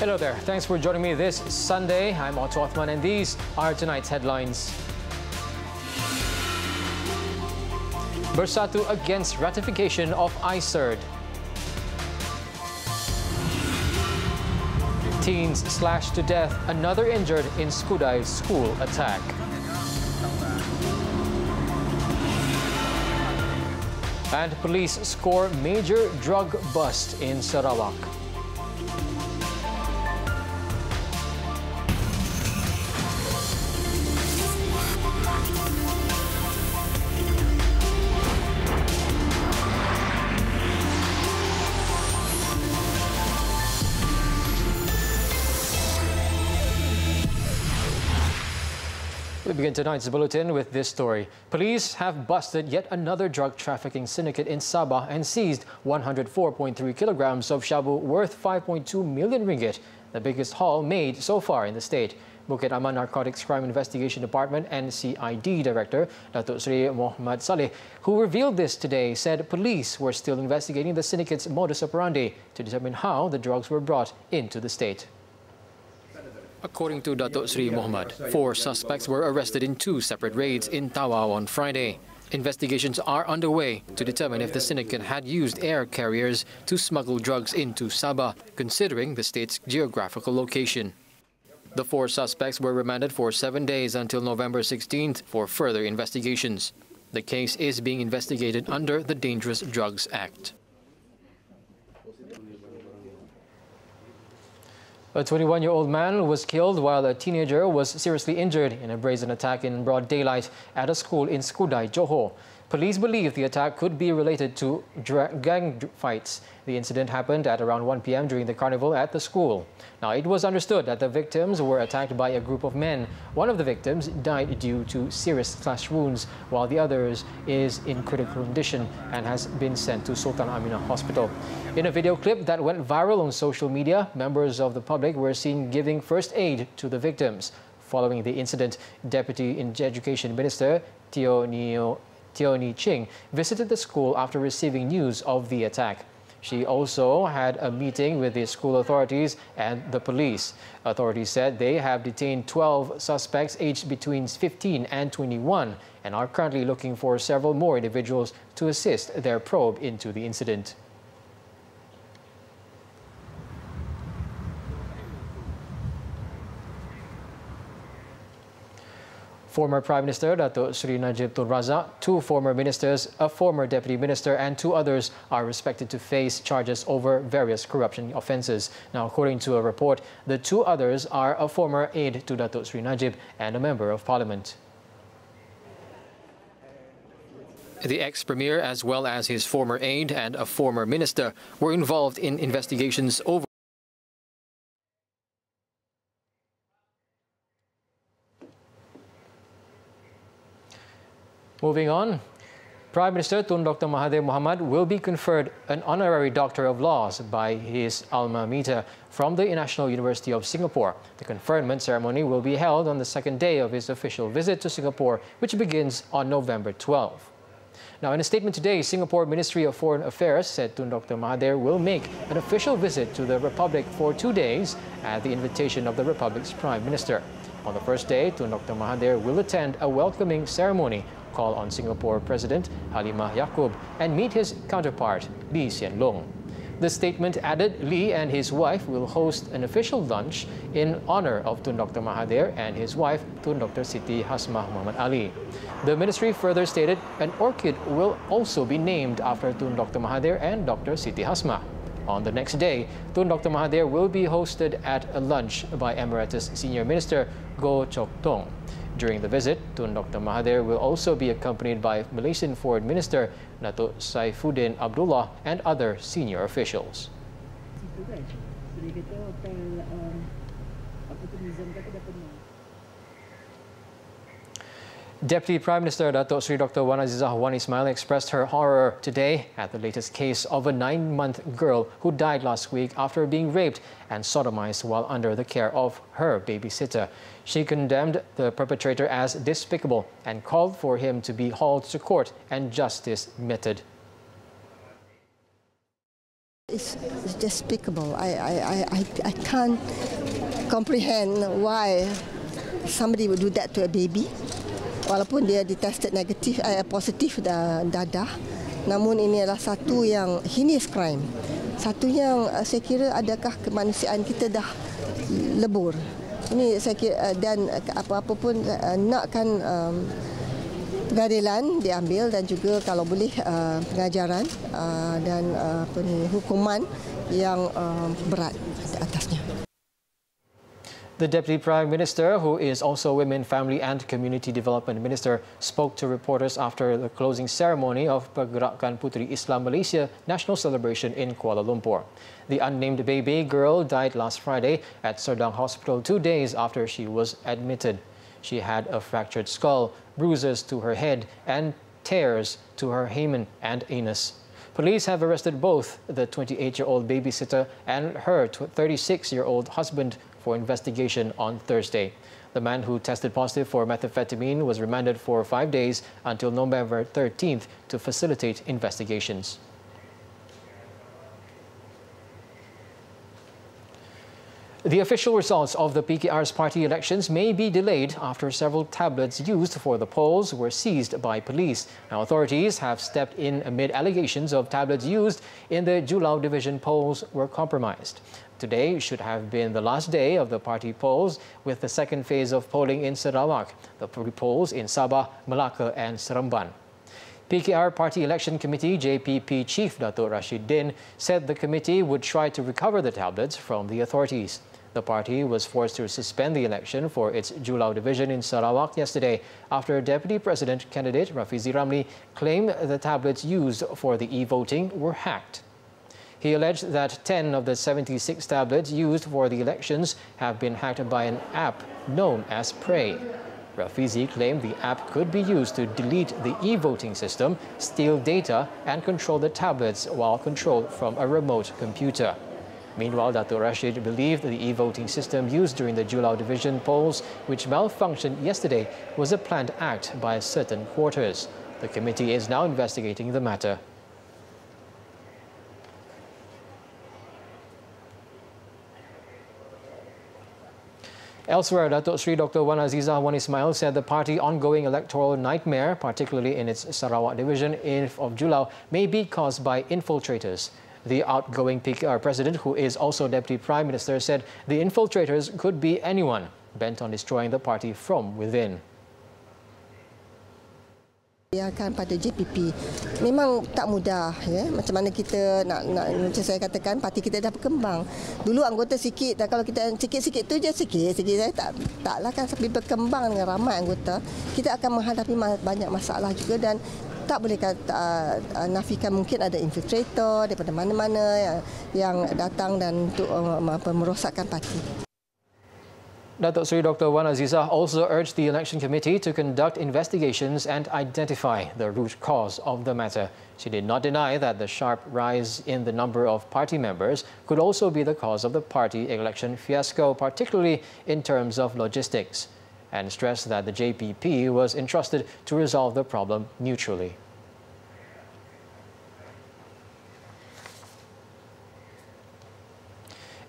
Hello there. Thanks for joining me this Sunday. I'm Otto Othman and these are tonight's headlines. Bersatu against ratification of ICERD. Teens slashed to death, another injured in Skudai school attack. And police score major drug bust in Sarawak. We begin tonight's bulletin with this story. Police have busted yet another drug trafficking syndicate in Sabah and seized 104.3 kilograms of shabu worth 5.2 million ringgit, the biggest haul made so far in the state. Bukit Aman Narcotics Crime Investigation Department NCID Director Datuk Sri Muhammad Saleh, who revealed this today, said police were still investigating the syndicate's modus operandi to determine how the drugs were brought into the state. According to Datuk Sri Muhammad, 4 suspects were arrested in 2 separate raids in Tawau on Friday. Investigations are underway to determine if the syndicate had used air carriers to smuggle drugs into Sabah, considering the state's geographical location. The 4 suspects were remanded for 7 days until November 16th for further investigations. The case is being investigated under the Dangerous Drugs Act. A 21-year-old man was killed while a teenager was seriously injured in a brazen attack in broad daylight at a school in Skudai, Johor. Police believe the attack could be related to gang fights. The incident happened at around 1 p.m. during the carnival at the school. Now, it was understood that the victims were attacked by a group of men. One of the victims died due to serious slash wounds, while the other is in critical condition and has been sent to Sultan Aminah Hospital. In a video clip that went viral on social media, members of the public were seen giving first aid to the victims. Following the incident, Deputy Education Minister Teo Ni Ching visited the school after receiving news of the attack. She also had a meeting with the school authorities and the police. Authorities said they have detained 12 suspects aged between 15 and 21 and are currently looking for several more individuals to assist their probe into the incident. Former Prime Minister Datuk Sri Najib Tun Razak, 2 former ministers, a former deputy minister and 2 others are expected to face charges over various corruption offences. Now, according to a report, the 2 others are a former aide to Datuk Sri Najib and a member of parliament. The ex-premier, as well as his former aide and a former minister, were involved in investigations over Moving on, Prime Minister Tun Dr. Mahathir Mohamad will be conferred an honorary Doctor of Laws by his alma mater from the National University of Singapore. The conferment ceremony will be held on the 2nd day of his official visit to Singapore, which begins on November 12. Now, in a statement today, Singapore Ministry of Foreign Affairs said Tun Dr. Mahathir will make an official visit to the Republic for 2 days at the invitation of the Republic's Prime Minister. On the first day, Tun Dr. Mahathir will attend a welcoming ceremony, call on Singapore President Halimah Yacob and meet his counterpart, Lee Hsien Loong. The statement added Lee and his wife will host an official lunch in honor of Tun Dr. Mahathir and his wife, Tun Dr. Siti Hasmah Muhammad Ali. The ministry further stated an orchid will also be named after Tun Dr. Mahathir and Dr. Siti Hasmah. On the next day, Tun Dr. Mahathir will be hosted at a lunch by Emeritus Senior Minister Goh Chok Tong. During the visit, Tun Dr. Mahathir will also be accompanied by Malaysian Foreign Minister Datuk Saifuddin Abdullah and other senior officials. Deputy Prime Minister Datuk Sri Dr. Wan Azizah Wan Ismail expressed her horror today at the latest case of a 9-month girl who died last week after being raped and sodomized while under the care of her babysitter. She condemned the perpetrator as despicable and called for him to be hauled to court and justice meted. It's despicable. I can't comprehend why somebody would do that to a baby. Walaupun dia ditested negatif, positif dadah, namun ini adalah satu yang heinous crime. Satu yang saya kira adakah kemanusiaan kita dah lebur. Ini saya kira, dan apa-apa pun nakkan pengadilan diambil dan juga kalau boleh pengajaran dan hukuman yang berat atasnya. The Deputy Prime Minister, who is also Women, Family and Community Development Minister, spoke to reporters after the closing ceremony of Pergerakan Puteri Islam Malaysia National Celebration in Kuala Lumpur. The unnamed baby girl died last Friday at Serdang Hospital 2 days after she was admitted. She had a fractured skull, bruises to her head and tears to her hymen and anus. Police have arrested both the 28-year-old babysitter and her 36-year-old husband for investigation on Thursday. The man who tested positive for methamphetamine was remanded for 5 days until November 13th to facilitate investigations. The official results of the PKR's party elections may be delayed after several tablets used for the polls were seized by police. Now, authorities have stepped in amid allegations of tablets used in the Julau division polls were compromised. Today should have been the last day of the party polls, with the second phase of polling in Sarawak, the polls in Sabah, Melaka and Seremban. PKR Party Election Committee JPP Chief Datuk Rashid Din said the committee would try to recover the tablets from the authorities. The party was forced to suspend the election for its Julau division in Sarawak yesterday after Deputy President candidate Rafizi Ramli claimed the tablets used for the e-voting were hacked. He alleged that 10 of the 76 tablets used for the elections have been hacked by an app known as Prey. Rafizi claimed the app could be used to delete the e-voting system, steal data and control the tablets while controlled from a remote computer. Meanwhile, Datuk Rashid believed the e-voting system used during the Julau division polls, which malfunctioned yesterday, was a planned act by certain quarters. The committee is now investigating the matter. Elsewhere, Datuk Sri Dr. Wan Azizah Wan Ismail said the party ongoing electoral nightmare, particularly in its Sarawak division of Julau, may be caused by infiltrators. The outgoing PKR president, who is also Deputy Prime Minister, said the infiltrators could be anyone bent on destroying the party from within. Akan pada JPP memang tak mudah, ya. Macam mana kita nak macam saya katakan, parti kita dah berkembang. Dulu anggota sikit, dan kalau kita sikit-sikit tu je sikit saya taklah kan sampai berkembang dengan ramai anggota, kita akan menghadapi banyak masalah juga dan tak boleh nafikan mungkin ada infiltrator daripada mana-mana yang datang dan untuk merosakkan parti. Datuk Sri Dr. Wan Azizah also urged the election committee to conduct investigations and identify the root cause of the matter. She did not deny that the sharp rise in the number of party members could also be the cause of the party election fiasco, particularly in terms of logistics, and stressed that the JPP was entrusted to resolve the problem neutrally.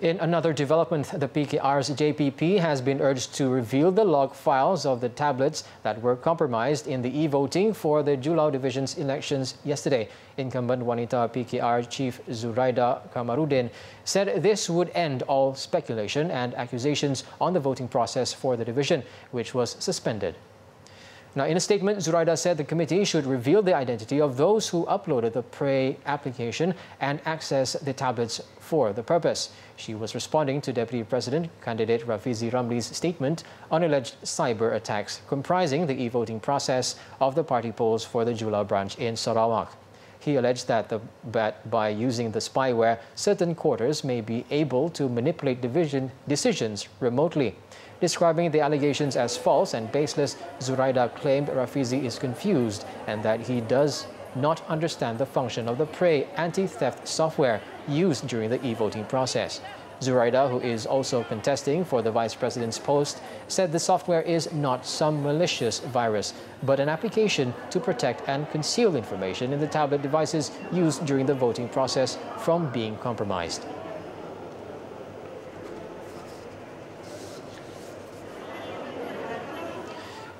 In another development, the PKR's JPP has been urged to reveal the log files of the tablets that were compromised in the e-voting for the Julau Division's elections yesterday. Incumbent Wanita PKR Chief ZURADA Kamarudin said this would end all speculation and accusations on the voting process for the division, which was suspended. Now, in a statement, ZURADA said the committee should reveal the identity of those who uploaded the Prey application and access the tablets for the purpose. She was responding to Deputy President candidate Rafizi Ramli's statement on alleged cyber attacks comprising the e-voting process of the party polls for the Julau branch in Sarawak. He alleged that by using the spyware, certain quarters may be able to manipulate decisions remotely. Describing the allegations as false and baseless, ZURADA claimed Rafizi is confused and that he does not understand the function of the Prey anti-theft software used during the e-voting process. ZURADA, who is also contesting for the Vice President's post, said the software is not some malicious virus, but an application to protect and conceal information in the tablet devices used during the voting process from being compromised.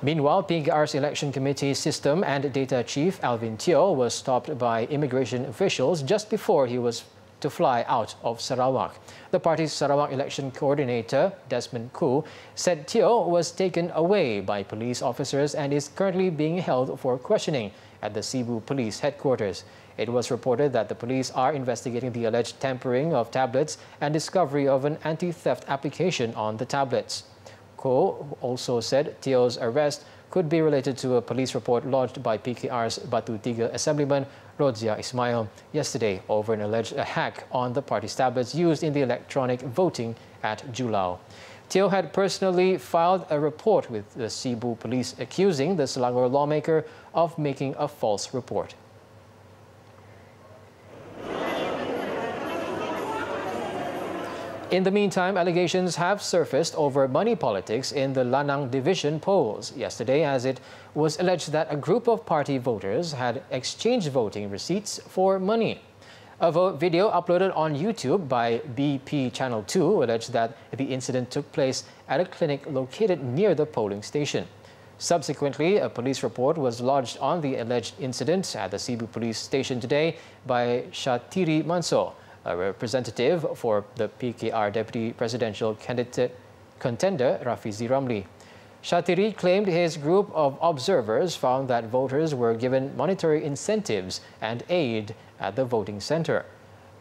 Meanwhile, PKR's election committee system and data chief Alvin Teo was stopped by immigration officials just before he was to fly out of Sarawak. The party's Sarawak election coordinator, Desmond Koo, said Teo was taken away by police officers and is currently being held for questioning at the Cebu police headquarters. It was reported that the police are investigating the alleged tampering of tablets and discovery of an anti-theft application on the tablets. Ko also said Teo's arrest could be related to a police report lodged by PKR's Batu Tiga Assemblyman Rodzia Ismail yesterday over an alleged hack on the party's tablets used in the electronic voting at Julao. Teo had personally filed a report with the Cebu police accusing the Selangor lawmaker of making a false report. In the meantime, allegations have surfaced over money politics in the Lanang division polls yesterday, as it was alleged that a group of party voters had exchanged voting receipts for money. A video uploaded on YouTube by BP Channel 2 alleged that the incident took place at a clinic located near the polling station. Subsequently, a police report was lodged on the alleged incident at the Cebu police station today by Shatiri Manso, a representative for the PKR deputy presidential contender Rafizi Ramli. Shatiri claimed his group of observers found that voters were given monetary incentives and aid at the voting center,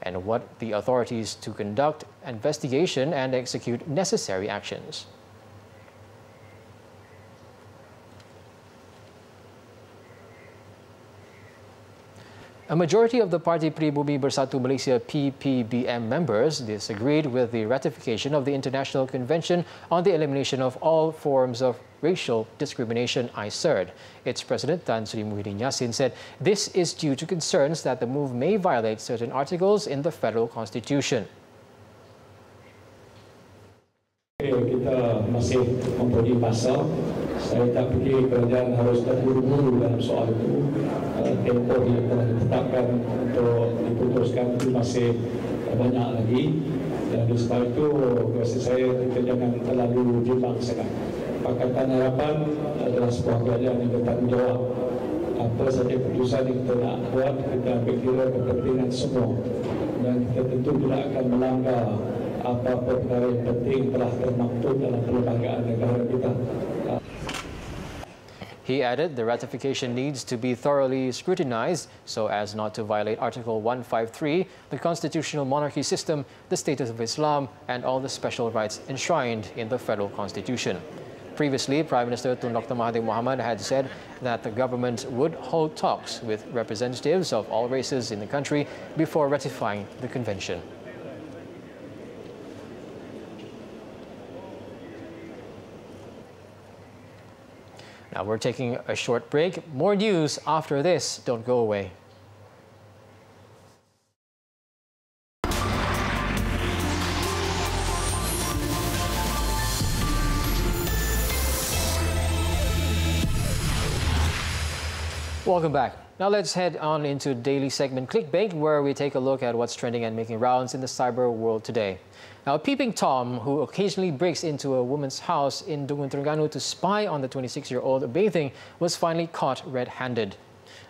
and want the authorities to conduct investigation and execute necessary actions. A majority of the Parti Pribumi Bersatu Malaysia PPBM members disagreed with the ratification of the International Convention on the Elimination of All Forms of Racial Discrimination, ICERD. Its president, Tan Sri Muhyiddin Yassin, said this is due to concerns that the move may violate certain articles in the federal constitution. Kita masih mempunyai pasal. Saya tak fikir kerajaan harus terburu-buru dalam soal itu. Tempoh yang telah ditetapkan untuk diputuskan itu masih banyak lagi. Dan oleh sebab itu, rasa saya kita jangan terlalu bimbang sangat. Pakatan Harapan adalah sebuah kerajaan yang bertanggungjawab. Apa saja keputusan yang kita nak buat, kita ambil kira kepentingan semua. Dan kita tentu tidak akan melanggar apa-apa perkara yang penting telah termaktub dalam perlembagaan negara kita. He added the ratification needs to be thoroughly scrutinized so as not to violate Article 153, the constitutional monarchy system, the status of Islam, and all the special rights enshrined in the federal constitution. Previously, Prime Minister Tun Dr. Mahathir Mohamad had said that the government would hold talks with representatives of all races in the country before ratifying the convention. Now we're taking a short break. More news after this. Don't go away. Welcome back. Now let's head on into daily segment Clickbait, where we take a look at what's trending and making rounds in the cyber world today. Now, a peeping Tom who occasionally breaks into a woman's house in Dungun, Terengganu to spy on the 26-year-old bathing was finally caught red-handed.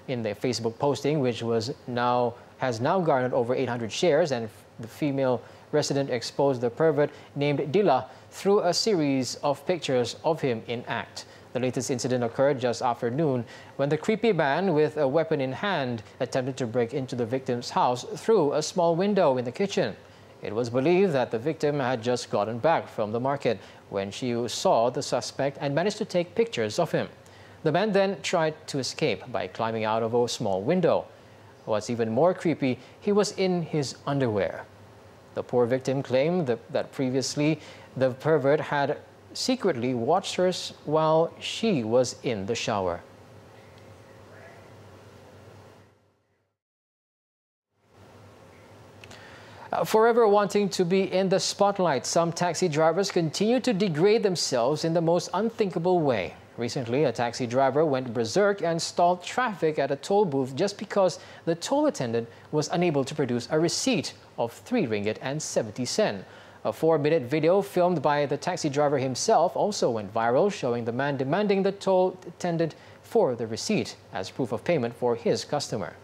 In their Facebook posting, which has now garnered over 800 shares, and the female resident exposed the pervert named Dila through a series of pictures of him in act. The latest incident occurred just after noon when the creepy man with a weapon in hand attempted to break into the victim's house through a small window in the kitchen. It was believed that the victim had just gotten back from the market when she saw the suspect and managed to take pictures of him. The man then tried to escape by climbing out of a small window. What's even more creepy, he was in his underwear. The poor victim claimed that previously the pervert had secretly watched her while she was in the shower. Forever wanting to be in the spotlight, some taxi drivers continue to degrade themselves in the most unthinkable way. Recently, a taxi driver went berserk and stalled traffic at a toll booth just because the toll attendant was unable to produce a receipt of 3 ringgit and 70 sen. A 4-minute video filmed by the taxi driver himself also went viral, showing the man demanding the toll attendant for the receipt as proof of payment for his customer.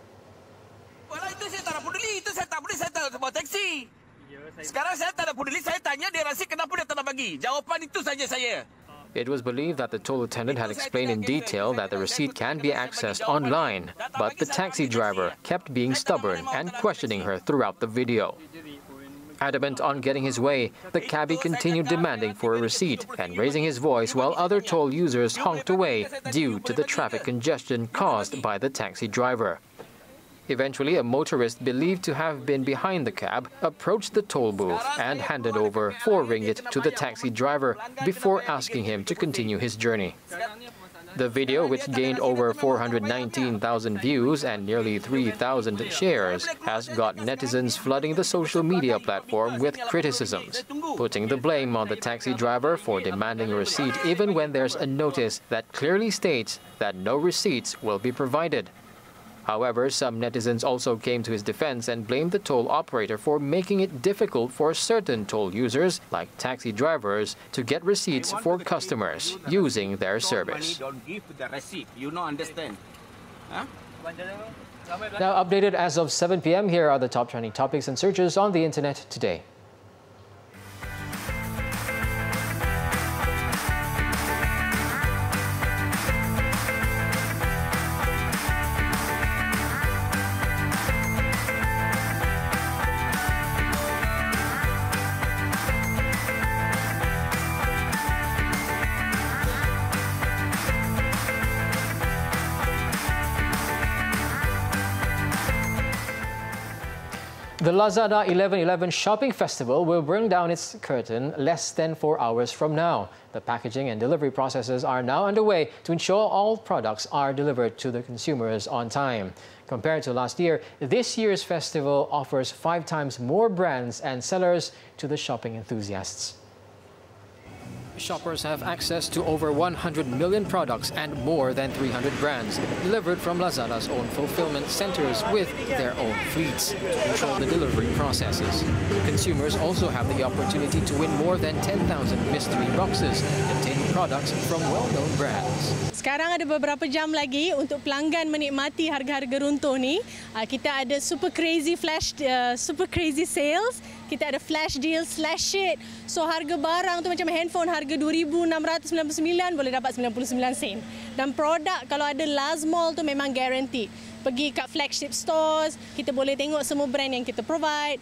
Itu saya tak peduli, itu saya tak peduli, saya tak bawa taksi. Sekarang saya tak peduli, saya tanya dia rasik kenapa dia tak bagi. Jawapan itu saja saya. It was believed that the toll attendant had explained in detail that the receipt can be accessed online, but the taxi driver kept being stubborn and questioning her throughout the video. Adamant on getting his way, the cabbie continued demanding for a receipt and raising his voice while other toll users honked away due to the traffic congestion caused by the taxi driver. Eventually, a motorist believed to have been behind the cab approached the toll booth and handed over 4 ringgit to the taxi driver before asking him to continue his journey. The video, which gained over 419,000 views and nearly 3,000 shares, has got netizens flooding the social media platform with criticisms, putting the blame on the taxi driver for demanding a receipt even when there's a notice that clearly states that no receipts will be provided. However, some netizens also came to his defense and blamed the toll operator for making it difficult for certain toll users, like taxi drivers, to get receipts for customers using their service. Don't give the receipt. You don't understand. Huh? Now, updated as of 7 p.m., here are the top trending topics and searches on the internet today. The Lazada 11/11 Shopping Festival will bring down its curtain less than 4 hours from now. The packaging and delivery processes are now underway to ensure all products are delivered to the consumers on time. Compared to last year, this year's festival offers 5 times more brands and sellers to the shopping enthusiasts. Shoppers have access to over 100 million products and more than 300 brands delivered from Lazada's own fulfillment centers with their own fleets to control the delivery processes. Consumers also have the opportunity to win more than 10,000 mystery boxes containing products from well-known brands. Sekarang ada beberapa jam lagi untuk pelanggan menikmati harga-harga runtuh ni. Kita ada super crazy sales. Kita ada flash deal, slash it. So harga barang tu macam handphone harga 2,699 boleh dapat 99 sen. Dan produk kalau ada last mall tu memang guarantee. Pergi kat flagship stores, kita boleh tengok semua brand yang kita provide.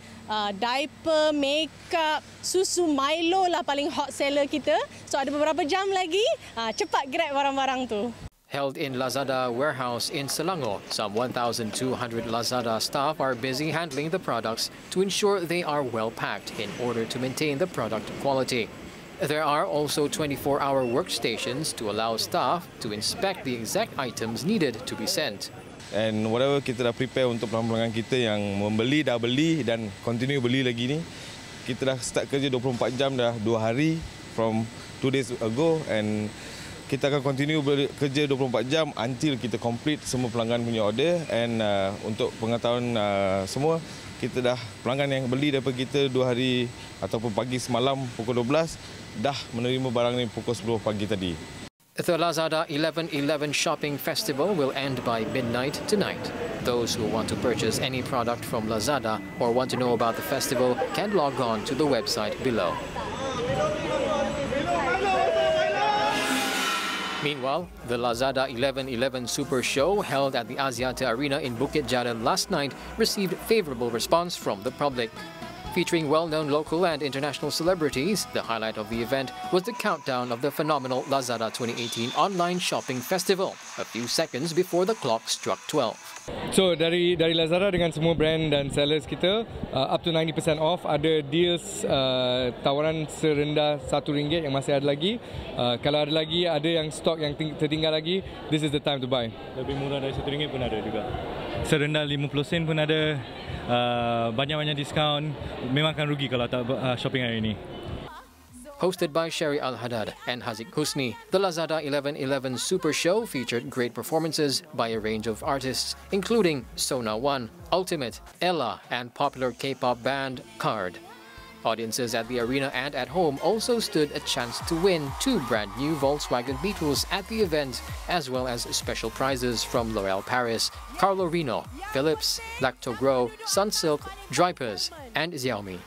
Diaper, makeup, susu, Milo lah paling hot seller kita. So ada beberapa jam lagi, cepat grab barang-barang tu. Held in Lazada warehouse in Selangor, some 1,200 Lazada staff are busy handling the products to ensure they are well packed in order to maintain the product quality. There are also 24-hour workstations to allow staff to inspect the exact items needed to be sent. And whatever kita dah prepare untuk pelanggan kita yang membeli, dah beli dan continue beli lagi ni, kita dah start kerja 24 jam dah 2 hari from 2 days ago, and kita akan continue bekerja 24 jam until kita complete semua pelanggan punya order. And untuk pengetahuan semua, kita dah pelanggan yang beli daripada kita 2 hari ataupun pagi semalam pukul 12 dah menerima barang ni pukul 10 pagi tadi. The Lazada 11/11 Shopping Festival will end by midnight tonight. Those who want to purchase any product from Lazada or want to know about the festival can log on to the website below. Meanwhile, the Lazada 11/11 Super Show held at the Axiata Arena in Bukit Jalil last night received favorable response from the public. Featuring well-known local and international celebrities, the highlight of the event was the countdown of the phenomenal Lazada 2018 Online Shopping Festival, a few seconds before the clock struck 12. So dari Lazada dengan semua brand dan sellers kita, up to 90% off, ada deals tawaran serendah RM1 yang masih ada lagi. Kalau ada lagi, ada yang stok yang tertinggal lagi, this is the time to buy. Lebih murah dari RM1 pun ada juga. Serendah 50 sen pun ada. Banyak-banyak diskaun. Memang akan rugi kalau tak shopping hari ini. Hosted by Sherry Al-Haddad and Haziq Husni, the Lazada 11/11 Super Show featured great performances by a range of artists, including Sona One, Ultimate, Ella, and popular K-pop band Card. Audiences at the arena and at home also stood a chance to win 2 brand new Volkswagen Beetles at the event, as well as special prizes from L'Oréal Paris, Carlo Reno, Philips, Lacto Grow, Sunsilk, Drypers and Xiaomi.